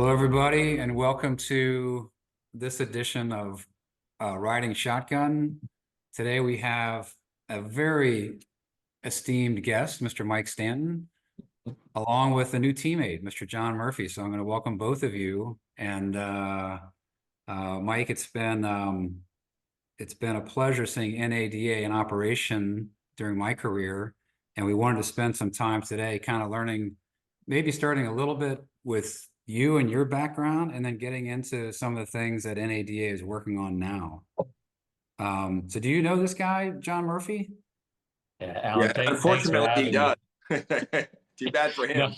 Hello, everybody, and welcome to this edition of Riding Shotgun. Today we have a very esteemed guest, Mr. Mike Stanton, along with a new teammate, Mr. John Murphy. So I'm going to welcome both of you. And Mike, it's been a pleasure seeing NADA in operation during my career, and we wanted to spend some time today kind of learning, maybe starting a little bit with you and your background, and then getting into some of the things that NADA is working on now. So do you know this guy, John Murphy? Yeah, Alan, Yeah, thanks for unfortunately, he having does. me. Too bad for him.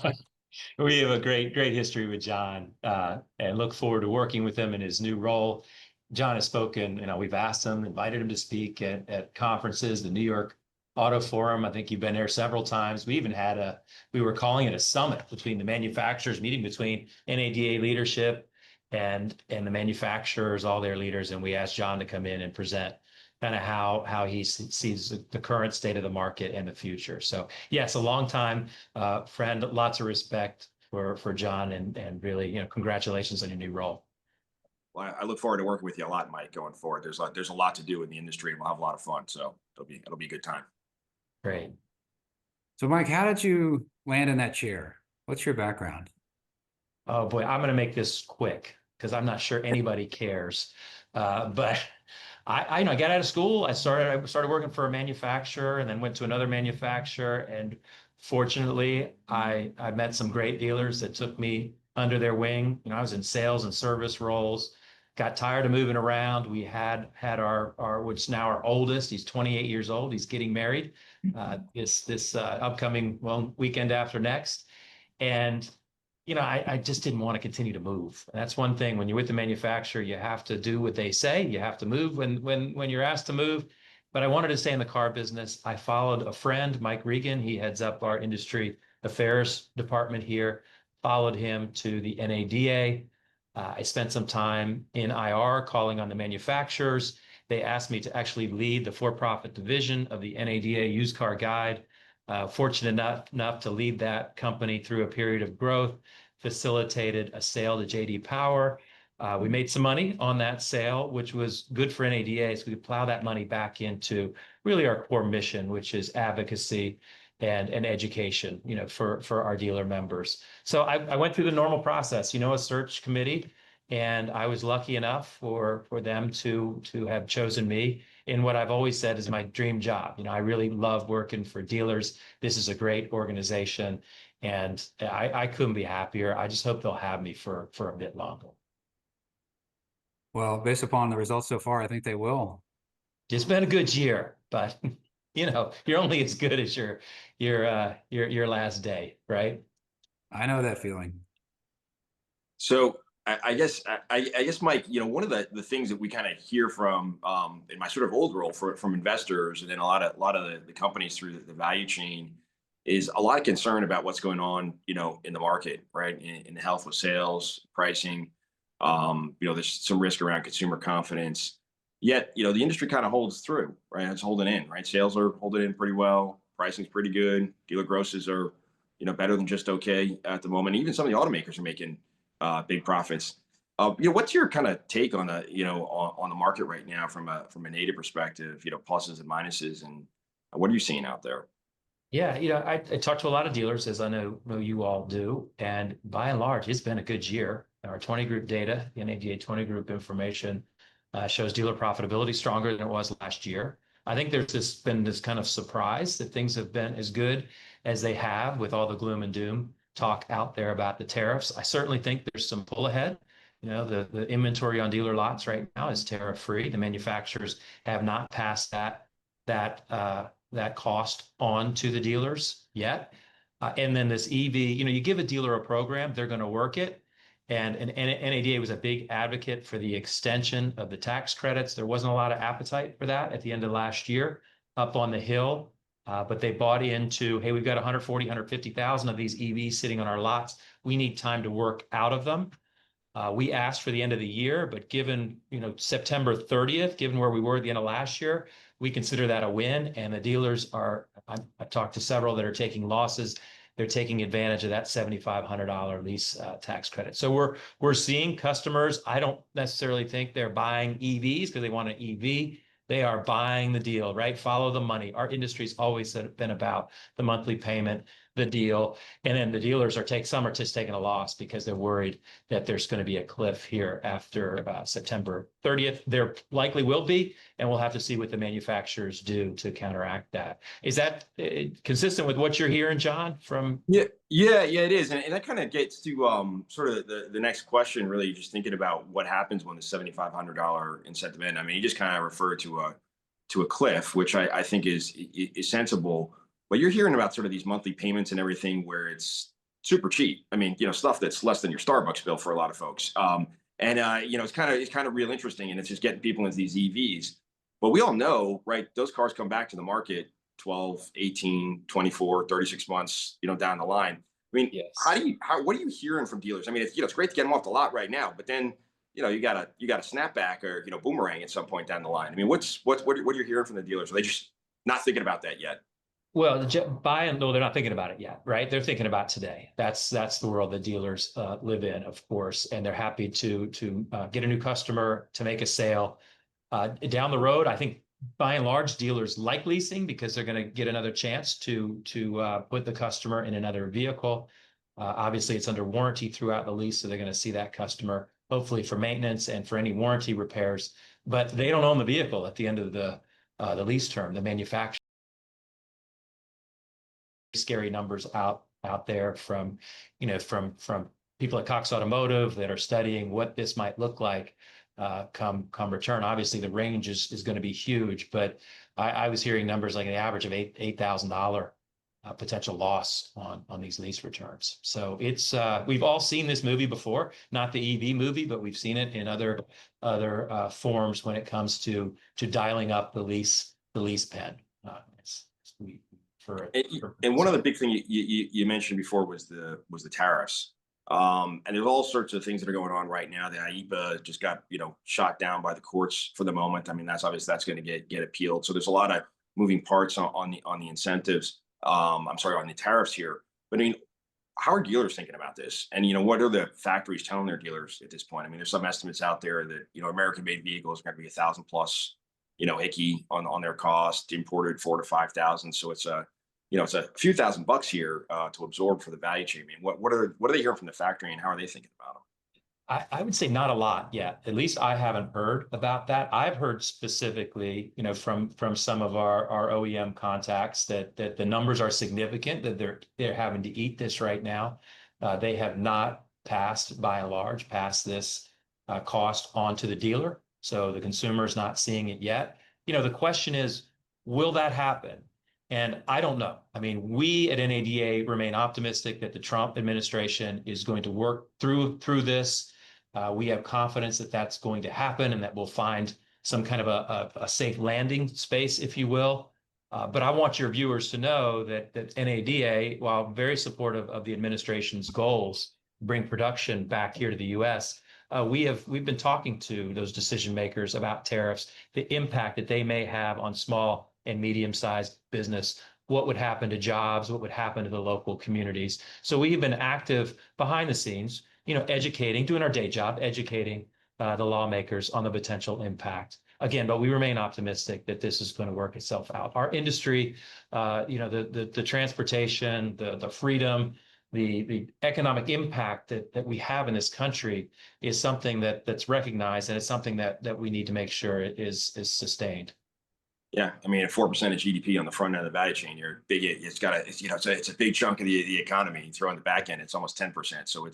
No, we have a great history with John, and look forward to working with him in his new role. John has spoken, we've asked him, invited him to speak at conferences, the New York Auto Forum. I think you've been there several times. We even had we were calling it a summit between the manufacturers, meeting between NADA leadership and the manufacturers, all their leaders. And we asked John to come in and present kind of how he sees the current state of the market and the future. So yes, a long time friend, lots of respect for John, and really, congratulations on your new role. Well, I look forward to working with you a lot, Mike, going forward. There's a lot to do in the industry, and we'll have a lot of fun. So it'll be a good time. Great. So Mike, how did you land in that chair? What's your background? Oh boy, I'm going to make this quick because I'm not sure anybody cares. But I got out of school. I started working for a manufacturer, and then went to another manufacturer. And fortunately, I met some great dealers that took me under their wing. I was in sales and service roles. Got tired of moving around. We had our which now our oldest. He's 28 years old. He's getting married this upcoming weekend after next. And I just didn't want to continue to move. And that's one thing. When you're with the manufacturer, you have to do what they say. You have to move when you're asked to move. But I wanted to stay in the car business. I followed a friend, Mike Regan. He heads up our industry affairs department here. Followed him to the NADA. I spent some time in IR calling on the manufacturers. They asked me to actually lead the for-profit division of the NADA Used Car Guide. Fortunate enough to lead that company through a period of growth, facilitated a sale to JD Power. We made some money on that sale, which was good for NADA. So we could plow that money back into really our core mission, which is advocacy and education, for our dealer members. So I went through the normal process, a search committee, and I was lucky enough for them to have chosen me in what I've always said is my dream job. I really love working for dealers. This is a great organization, and I couldn't be happier. I just hope they'll have me for a bit longer. Well, based upon the results so far, I think they will. It's been a good year, but you're only as good as your last day, right? I know that feeling. So I guess, Mike, one of the things that we kind of hear from in my sort of old role from investors, and then a lot of the companies through the value chain, is a lot of concern about what's going on, in the market, right? In the health of sales, pricing. There's some risk around consumer confidence. Yet, the industry kind of holds through, right? It's holding in, right? Sales are holding in pretty well. Pricing's pretty good. Dealer grosses are, better than just okay at the moment. Even some of the automakers are making big profits. What's your kind of take on on the market right now from a native perspective? Pluses and minuses, and what are you seeing out there? Yeah, I talk to a lot of dealers, as I know you all do, and by and large, it's been a good year. Our 20 group data, the NADA 20 group information, shows dealer profitability stronger than it was last year. I think there's been this kind of surprise that things have been as good as they have, with all the gloom and doom talk out there about the tariffs. I certainly think there's some pull ahead. The inventory on dealer lots right now is tariff free. The manufacturers have not passed that cost on to the dealers yet. And then this EV, you give a dealer a program, they're going to work it. And NADA was a big advocate for the extension of the tax credits. There wasn't a lot of appetite for that at the end of last year up on the Hill. But they bought into, hey, we've got 140, 150,000 of these EVs sitting on our lots. We need time to work out of them. We asked for the end of the year, but given, September 30th, given where we were at the end of last year, we consider that a win. And the dealers I talked to several that are taking losses. they're taking advantage of that $7,500 lease tax credit. So we're seeing customers. I don't necessarily think they're buying EVs because they want an EV. They are buying the deal, right? Follow the money. Our industry's always been about the monthly payment, the deal, and then the dealers some are just taking a loss because they're worried that there's going to be a cliff here after September 30th. There likely will be, and we'll have to see what the manufacturers do to counteract that. Is that consistent with what you're hearing, John? Yeah, it is, and that kind of gets to sort of the next question. Really, just thinking about what happens when the $7,500 incentive ends. I mean, you just kind of referred to a cliff, which I think is sensible. But you're hearing about sort of these monthly payments and everything where it's super cheap. I mean, stuff that's less than your Starbucks bill for a lot of folks. It's kind of real interesting, and it's just getting people into these EVs. But we all know, right? Those cars come back to the market 12, 18, 24, 36 months, down the line. I mean, Yes. what are you hearing from dealers? I mean, it's great to get them off the lot right now, but then, you got a snapback or, boomerang at some point down the line. I mean, what are you hearing from the dealers? Are they just not thinking about that yet? Well, no, they're not thinking about it yet, right? They're thinking about today. That's the world that dealers live in, of course, and they're happy to get a new customer, to make a sale. Down the road, I think by and large, dealers like leasing because they're going to get another chance to put the customer in another vehicle. Obviously, it's under warranty throughout the lease, so they're going to see that customer hopefully for maintenance and for any warranty repairs. But they don't own the vehicle at the end of the lease term. The manufacturer. Scary numbers out there from people at Cox Automotive that are studying what this might look like come return. Obviously, the range is going to be huge, but I was hearing numbers like an average of $8,000 potential loss on these lease returns. So it's we've all seen this movie before, not the EV movie, but we've seen it in other forms when it comes to dialing up the lease pen. And one of the big things you mentioned before was the tariffs. And there's all sorts of things that are going on right now. The IEPA just got shot down by the courts for the moment. I mean, that's going to get appealed. So there's a lot of moving parts on the incentives. I'm sorry, on the tariffs here. But I mean, how are dealers thinking about this? And what are the factories telling their dealers at this point? I mean, there's some estimates out there that American-made vehicles are going to be 1,000 plus hickey on their cost, imported 4,000 to 5,000. So it's a few $1,000 here to absorb for the value chain. I mean, what are they hearing from the factory, and how are they thinking about them? I would say not a lot yet. At least I haven't heard about that. I've heard specifically, from some of our OEM contacts that the numbers are significant, that they're having to eat this right now. They have not by and large passed this cost on to the dealer. So the consumer is not seeing it yet. The question is, will that happen? And I don't know. I mean, we at NADA remain optimistic that the Trump administration is going to work through this. We have confidence that that's going to happen and that we'll find some kind of a safe landing space, if you will. But I want your viewers to know that NADA, while very supportive of the administration's goals, bring production back here to the U.S., we've been talking to those decision makers about tariffs, the impact that they may have on small and medium-sized business, what would happen to jobs, what would happen to the local communities. So we've been active behind the scenes, educating, doing our day job, educating the lawmakers on the potential impact. Again, but we remain optimistic that this is going to work itself out. Our industry, the transportation, the freedom, the economic impact that we have in this country is something that's recognized, and it's something that we need to make sure it is sustained. Yeah, I mean, at 4% of GDP on the front end of the value chain, it's a big chunk of the economy. You throw in the back end, it's almost 10%. So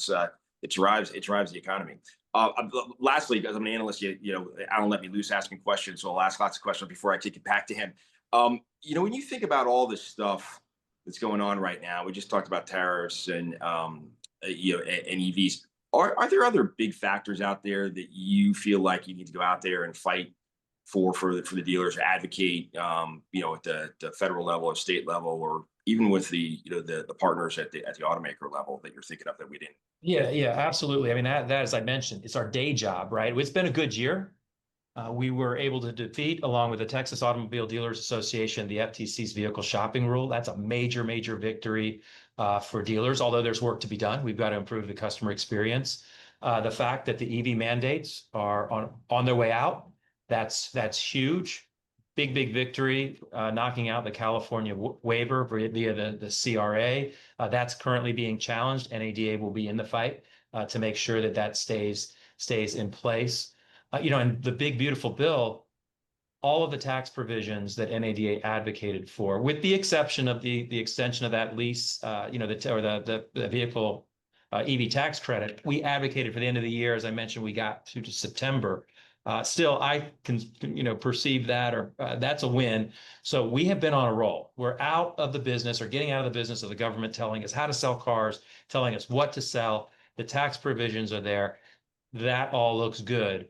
it drives the economy. Lastly, as I'm an analyst, Alan let me loose asking questions, so I'll ask lots of questions before I kick it back to him. When you think about all this stuff that's going on right now, we just talked about tariffs and and EVs. Are there other big factors out there that you feel like you need to go out there and fight for the dealers, or advocate, at the federal level or state level, or even with the partners at the automaker level that you're thinking of that we didn't? Yeah, absolutely. I mean, that as I mentioned, it's our day job, right? It's been a good year. we were able to defeat, along with the Texas Automobile Dealers Association, the FTC's vehicle shopping rule. That's a major, major victory for dealers, although there's work to be done. We've got to improve the customer experience. The fact that the EV mandates are on their way out, that's huge. Big, big victory, knocking out the California waiver via the CRA. That's currently being challenged. NADA will be in the fight to make sure that stays in place. And the big, beautiful bill, all of the tax provisions that NADA advocated for, with the exception of the extension of that lease, the vehicle EV tax credit, we advocated for the end of the year. As I mentioned, we got to September. Still, I can perceive that, or that's a win. So we have been on a roll. We're out of the business, or getting out of the business of the government telling us how to sell cars, telling us what to sell. The tax provisions are there. That all looks good.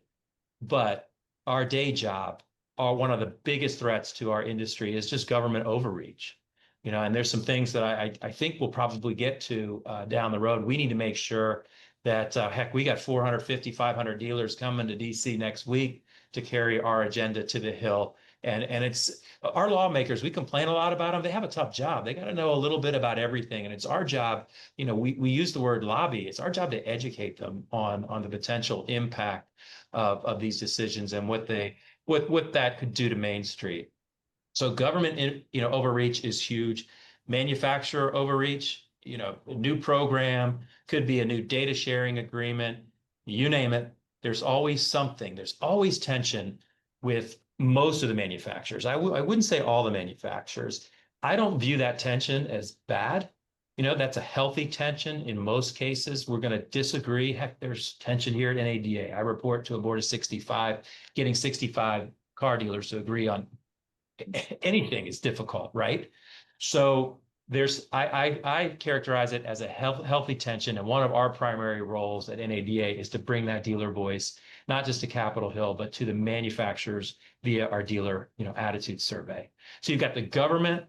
But our day job, one of the biggest threats to our industry is just government overreach. And there's some things that I think we'll probably get to down the road. We need to make sure that, heck, we got 450, 500 dealers coming to DC next week to carry our agenda to the Hill. And it's our lawmakers, we complain a lot about them. They have a tough job. They got to know a little bit about everything. And it's our job, we use the word lobby. It's our job to educate them on the potential impact of these decisions and what that could do to Main Street. So government, overreach is huge. Manufacturer overreach, a new program, could be a new data sharing agreement, you name it. There's always something. There's always tension with most of the manufacturers. I wouldn't say all the manufacturers. I don't view that tension as bad. That's a healthy tension in most cases. We're going to disagree. Heck, there's tension here at NADA. I report to a board of 65. Getting 65 car dealers to agree on anything is difficult, right? So I characterize it as a healthy tension, and one of our primary roles at NADA is to bring that dealer voice, not just to Capitol Hill, but to the manufacturers via our dealer, attitude survey. So you've got the government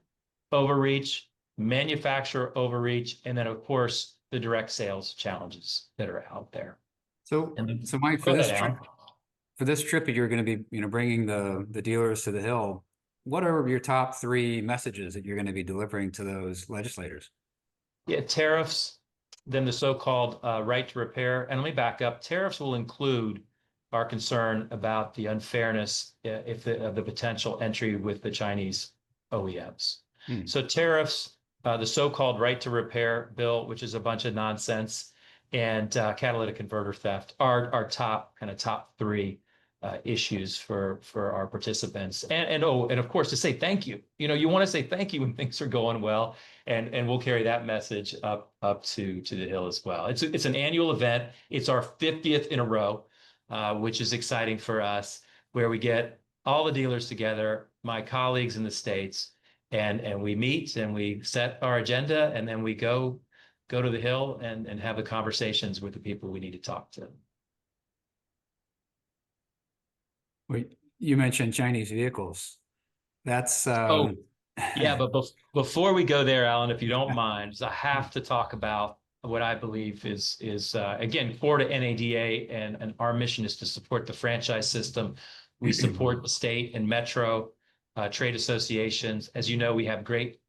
overreach, manufacturer overreach, and then of course the direct sales challenges that are out there. So Mike, for this trip, you're going to be, bringing the dealers to the Hill. What are your top 3 messages that you're going to be delivering to those legislators? Yeah, tariffs, then the so-called right to repair. And let me back up. Tariffs will include our concern about the unfairness of the potential entry with the Chinese OEMs. So tariffs, the so-called right to repair bill, which is a bunch of nonsense, and catalytic converter theft are top 3 issues for our participants, and of course to say thank you. You want to say thank you when things are going well, and we'll carry that message up to the Hill as well. It's an annual event. It's our 50th in a row, which is exciting for us, where we get all the dealers together, my colleagues in the states, and we meet and we set our agenda, and then we go to the Hill and have the conversations with the people we need to talk to. You mentioned Chinese vehicles. That's yeah, but before we go there, Alan, if you don't mind, I have to talk about what I believe is again core to NADA, and our mission is to support the franchise system. We support the state and metro trade associations. As you know, we have great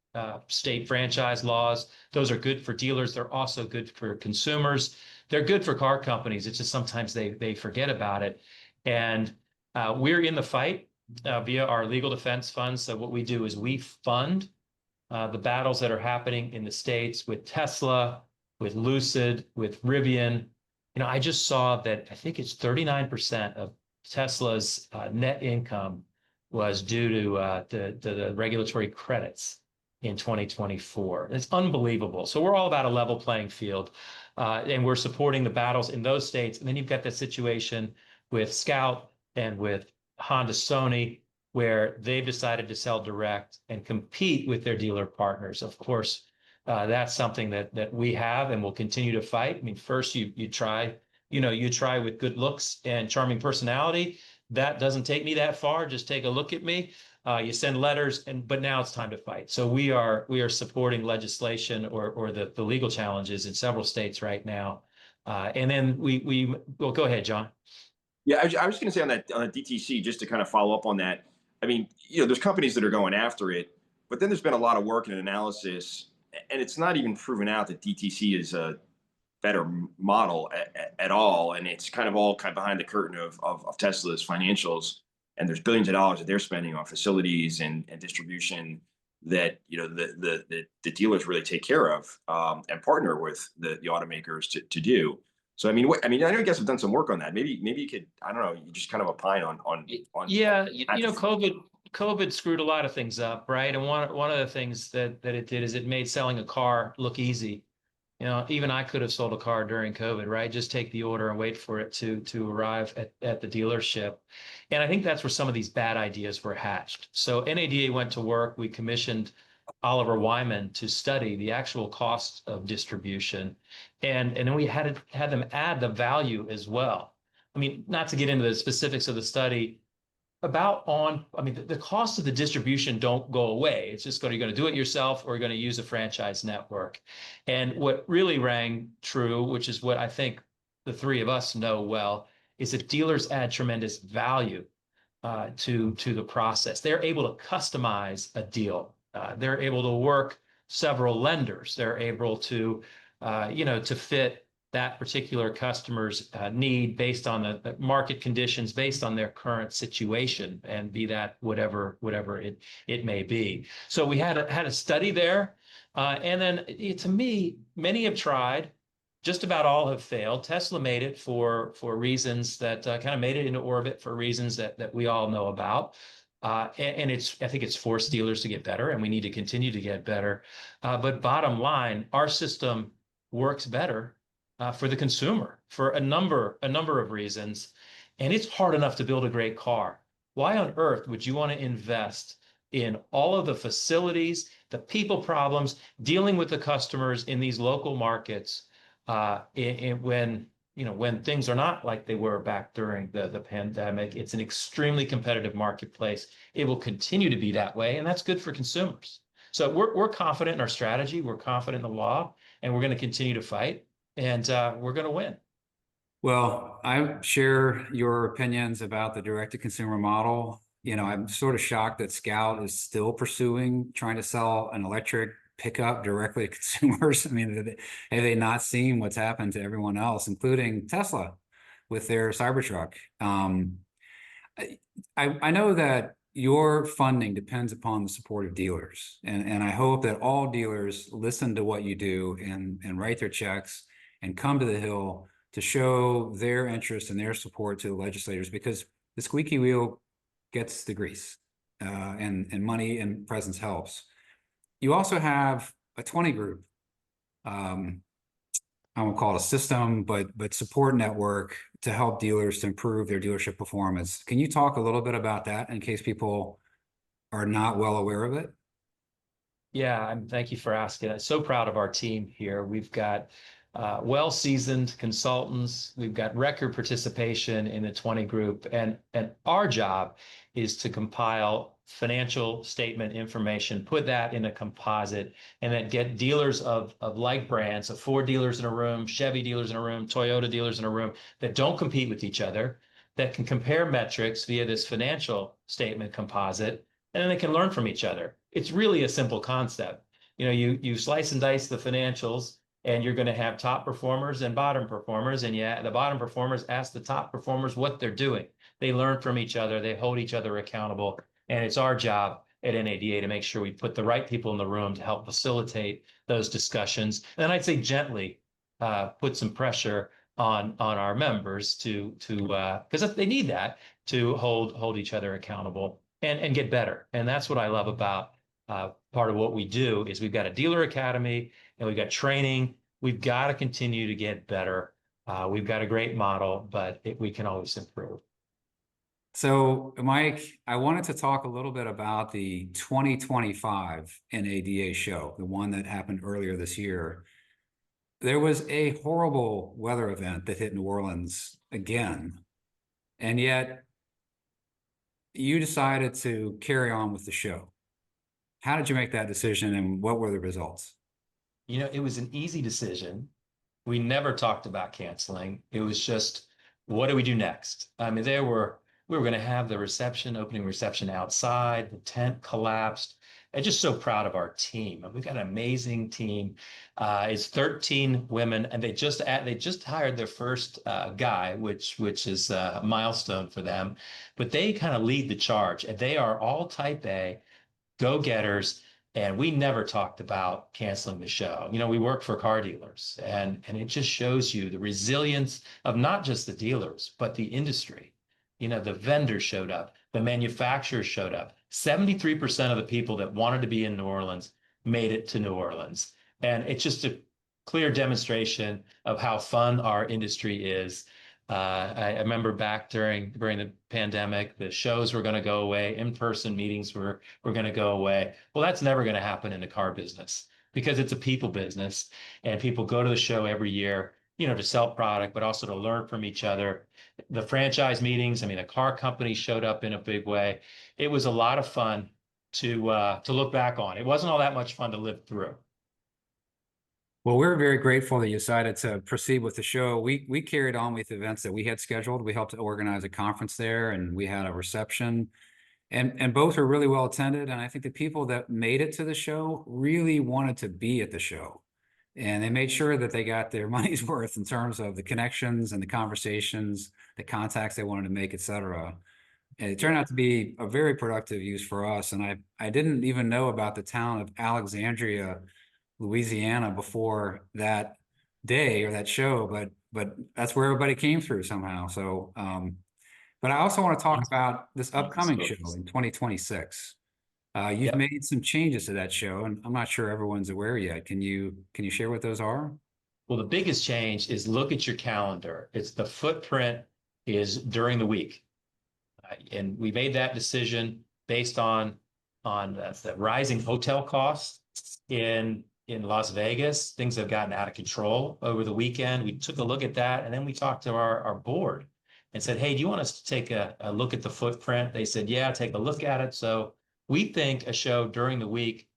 state franchise laws. Those are good for dealers. They're also good for consumers. They're good for car companies. It's just sometimes they forget about it. And we're in the fight via our legal defense funds. So what we do is we fund the battles that are happening in the states with Tesla, with Lucid, with Rivian. I just saw that I think it's 39% of Tesla's net income was due to the regulatory credits in 2024. It's unbelievable. So we're all about a level playing field, and we're supporting the battles in those states. And then you've got the situation with Scout and with Honda Sony, where they've decided to sell direct and compete with their dealer partners. Of course, that's something that we have and will continue to fight. I mean, first you try with good looks and charming personality. That doesn't take me that far. Just take a look at me. You send letters, but now it's time to fight. So we are supporting legislation or the legal challenges in several states right now. And then well, go ahead, John. Yeah, I was going to say on that DTC, just to kind of follow up on that. I mean, there's companies that are going after it, but then there's been a lot of work and analysis, and it's not even proven out that DTC is a better model at all. And it's kind of behind the curtain of Tesla's financials. And there's billions of dollars that they're spending on facilities and distribution that the dealers really take care of, and partner with the automakers to do. So I mean, I know you guys have done some work on that. Maybe you could, I don't know, you just kind of opine on. Yeah, COVID screwed a lot of things up, right? And one of the things that it did is it made selling a car look easy. Even I could have sold a car during COVID, right? Just take the order and wait for it to arrive at the dealership. And I think that's where some of these bad ideas were hatched. So NADA went to work. We commissioned Oliver Wyman to study the actual cost of distribution. And then we had them add the value as well. I mean, not to get into the specifics of the study, the cost of the distribution don't go away. It's just you're going to do it yourself, or you're going to use a franchise network. And what really rang true, which is what I think the three of us know well, is that dealers add tremendous value to the process. They're able to customize a deal. They're able to work several lenders. They're able to to fit that particular customer's need based on the market conditions, based on their current situation, and be that whatever it may be. So we had a study there, and then to me, many have tried, just about all have failed. Tesla made it for reasons that kind of made it into orbit for reasons that we all know about. And I think it's forced dealers to get better, and we need to continue to get better. But bottom line, our system works better for the consumer for a number of reasons. And it's hard enough to build a great car. Why on earth would you want to invest in all of the facilities, the people problems, dealing with the customers in these local markets when things are not like they were back during the pandemic? It's an extremely competitive marketplace. It will continue to be that way, and that's good for consumers. So we're confident in our strategy. We're confident in the law, and we're going to continue to fight, and we're going to win. Well, I share your opinions about the direct-to-consumer model. I'm sort of shocked that Scout is still trying to sell an electric pickup directly to consumers. I mean, have they not seen what's happened to everyone else, including Tesla with their Cybertruck? I know that your funding depends upon the support of dealers, and I hope that all dealers listen to what you do and write their checks and come to the Hill to show their interest and their support to the legislators, because the squeaky wheel gets the grease, and money and presence helps. You also have a 20 group. I won't call it a system, but support network to help dealers to improve their dealership performance. Can you talk a little bit about that in case people are not well aware of it? Yeah, thank you for asking. I'm so proud of our team here. We've got well-seasoned consultants. We've got record participation in the 20 group, and our job is to compile financial statement information, put that in a composite, and then get dealers of like brands, of Ford dealers in a room, Chevy dealers in a room, Toyota dealers in a room, that don't compete with each other, that can compare metrics via this financial statement composite, and then they can learn from each other. It's really a simple concept. You slice and dice the financials, and you're going to have top performers and bottom performers. And the bottom performers ask the top performers what they're doing. They learn from each other. They hold each other accountable. And it's our job at NADA to make sure we put the right people in the room to help facilitate those discussions. And I'd say gently put some pressure on our members to because they need that to hold each other accountable and get better. And that's what I love about part of what we do is we've got a dealer academy and we've got training. We've got to continue to get better. We've got a great model, but we can always improve. So, Mike, I wanted to talk a little bit about the 2025 NADA show, the one that happened earlier this year. There was a horrible weather event that hit New Orleans again, and yet you decided to carry on with the show. How did you make that decision, and what were the results? It was an easy decision. We never talked about canceling. It was just what do we do next? I mean, we were going to have the opening reception outside. The tent collapsed. I'm just so proud of our team. We've got an amazing team. It's 13 women, and they just hired their first guy, which is a milestone for them. But they kind of lead the charge, and they are all Type A go-getters. And we never talked about canceling the show. You know, we work for car dealers, and it just shows you the resilience of not just the dealers, but the industry. You know, the vendors showed up, the manufacturers showed up. 73% of the people that wanted to be in New Orleans made it to New Orleans. And it's just a clear demonstration of how fun our industry is. I remember back during the pandemic, the shows were going to go away, in-person meetings were going to go away. Well, that's never going to happen in the car business because it's a people business, and people go to the show every year, you know, to sell product, but also to learn from each other. The franchise meetings, I mean, the car company showed up in a big way. It was a lot of fun to look back on. It wasn't all that much fun to live through. Well, we're very grateful that you decided to proceed with the show. We carried on with events that we had scheduled. We helped to organize a conference there, and we had a reception, and both were really well attended. And I think the people that made it to the show really wanted to be at the show, and they made sure that they got their money's worth in terms of the connections and the conversations, the contacts they wanted to make, et cetera. And it turned out to be a very productive use for us. And I didn't even know about the town of Alexandria, Louisiana before that day or that show, but that's where everybody came through somehow. So, but I also want to talk about this upcoming show in 2026. You've Yep. made some changes to that show, and I'm not sure everyone's aware yet. Can you share what those are? Well, the biggest change is look at your calendar. It's the footprint is during the week. And we made that decision based on the rising hotel costs in Las Vegas. Things have gotten out of control over the weekend. We took a look at that, and then we talked to our board and said, hey, do you want us to take a look at the footprint? They said, yeah, take a look at it. So we think a show during the week,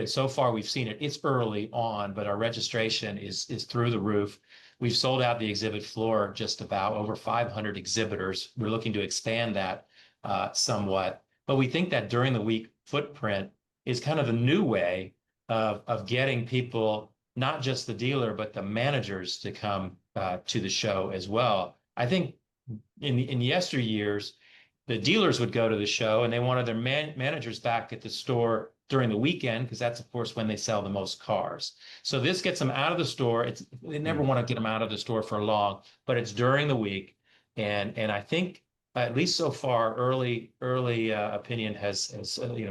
so far we've seen it. It's early on, but our registration is through the roof. We've sold out the exhibit floor, just about over 500 exhibitors. We're looking to expand that somewhat, but we think that during the week footprint is kind of the new way of getting people, not just the dealer, but the managers to come to the show as well. I think in yesteryears, the dealers would go to the show and they wanted their managers back at the store during the weekend, because that's, of course, when they sell the most cars. So this gets them out of the store. They never want to get them out of the store for long, but it's during the week. And I think, at least so far, early opinion has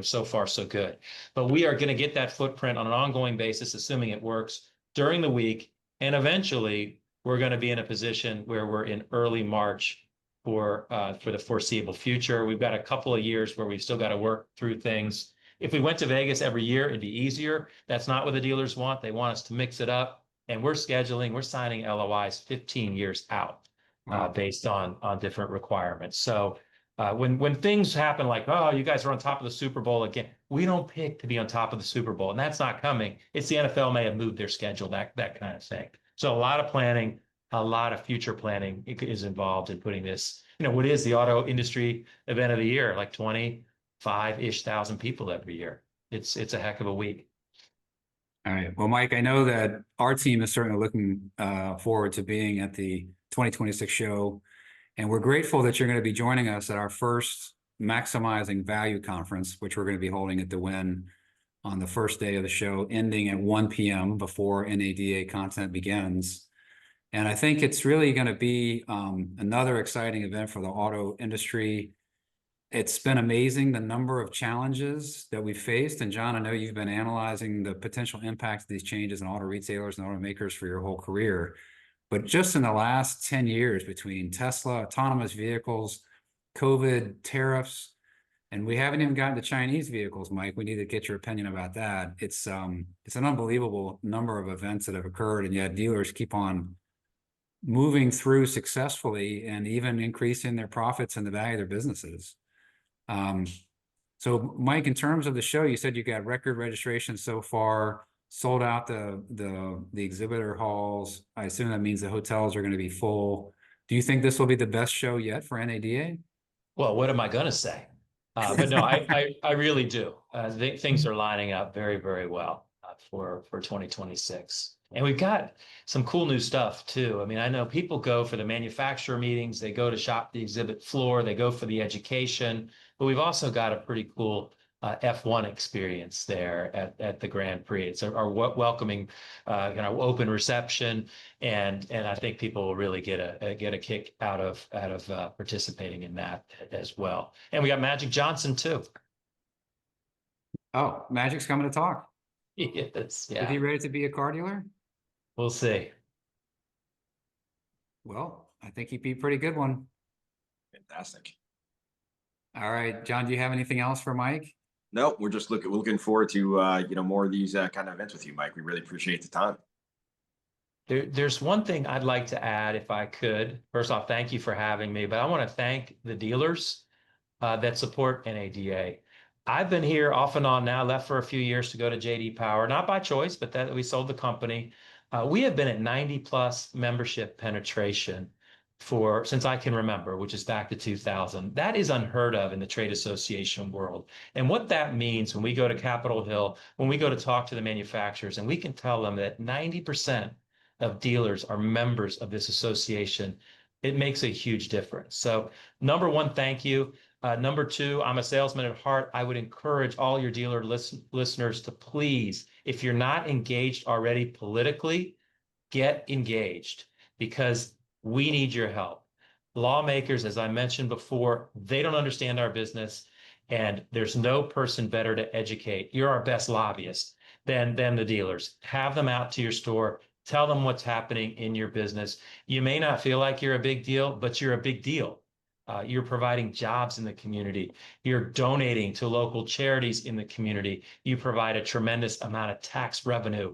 so far so good. But we are going to get that footprint on an ongoing basis, assuming it works during the week. And eventually, we're going to be in a position where we're in early March for the foreseeable future. We've got a couple of years where we've still got to work through things. If we went to Vegas every year, it'd be easier. That's not what the dealers want. They want us to mix it up. And we're signing LOIs 15 years out based on different requirements. So when things happen like, oh, you guys are on top of the Super Bowl again, we don't pick to be on top of the Super Bowl. And that's not coming. It's the NFL may have moved their schedule, that kind of thing. So a lot of planning, a lot of future planning is involved in putting this, what is the auto industry event of the year, like 25-ish thousand people every year. It's a heck of a week. All right. Well, Mike, I know that our team is certainly looking forward to being at the 2026 show, and we're grateful that you're going to be joining us at our first Maximizing Value Conference, which we're going to be holding at the Wynn on the first day of the show, ending at 1 p.m. before NADA content begins. And I think it's really going to be another exciting event for the auto industry. It's been amazing, the number of challenges that we've faced. And John, I know you've been analyzing the potential impact of these changes in auto retailers and automakers for your whole career. But just in the last 10 years, between Tesla, autonomous vehicles, COVID, tariffs, and we haven't even gotten to Chinese vehicles, Mike. We need to get your opinion about that. It's an unbelievable number of events that have occurred, and yet dealers keep on moving through successfully and even increasing their profits and the value of their businesses. So Mike, in terms of the show, you said you got record registration so far, sold out the exhibitor halls. I assume that means the hotels are going to be full. Do you think this will be the best show yet for NADA? Well, what am I going to say? But no, I really do. Things are lining up very, very well for 2026. And we've got some cool new stuff too. I mean, I know people go for the manufacturer meetings, they go to shop the exhibit floor, they go for the education, but we've also got a pretty cool F1 experience there at the Grand Prix. It's our welcoming, open reception, and I think people will really get a kick out of participating in that as well. And we got Magic Johnson too. Oh, Magic's coming to talk. Yes, Is he yeah. ready to be a car dealer? We'll see. Well, I think he'd be a pretty good one. Fantastic. All right, John, do you have anything else for Mike? No, we're just looking forward to more of these kind of events with you, Mike. We really appreciate the time. There's one thing I'd like to add, if I could. First off, thank you for having me, but I want to thank the dealers that support NADA. I've been here off and on now, left for a few years to go to JD Power, not by choice, but that we sold the company. We have been at 90+ membership penetration since I can remember, which is back to 2000. That is unheard of in the trade association world. And what that means when we go to Capitol Hill, when we go to talk to the manufacturers, and we can tell them that 90% of dealers are members of this association, it makes a huge difference. So number one, thank you. Number two, I'm a salesman at heart. I would encourage all your dealer listeners to please, if you're not engaged already politically, get engaged, because we need your help. Lawmakers, as I mentioned before, they don't understand our business, and there's no person better to educate. You're our best lobbyist than the dealers. Have them out to your store. Tell them what's happening in your business. You may not feel like you're a big deal, but you're a big deal. You're providing jobs in the community. You're donating to local charities in the community. You provide a tremendous amount of tax revenue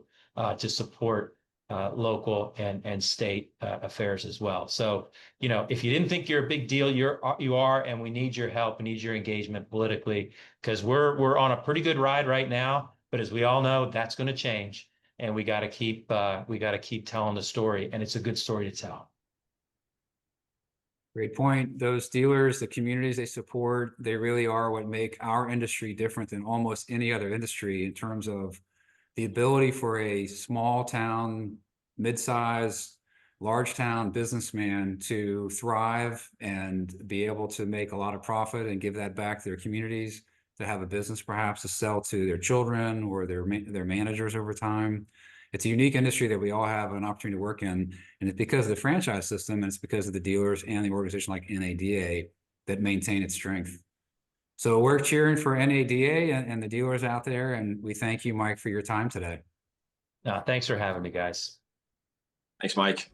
to support local and state affairs as well. So, if you didn't think you're a big deal, you are, and we need your help. We need your engagement politically, because we're on a pretty good ride right now. But as we all know, that's going to change, and we got to keep telling the story, and it's a good story to tell. Great point. Those dealers, the communities they support, they really are what make our industry different than almost any other industry in terms of the ability for a small town, mid-size, large town businessman to thrive and be able to make a lot of profit and give that back to their communities, to have a business perhaps to sell to their children or their managers over time. It's a unique industry that we all have an opportunity to work in, and it's because of the franchise system, and it's because of the dealers and the organization like NADA that maintain its strength. So we're cheering for NADA and the dealers out there, and we thank you, Mike, for your time today. Thanks for having me, guys. Thanks, Mike.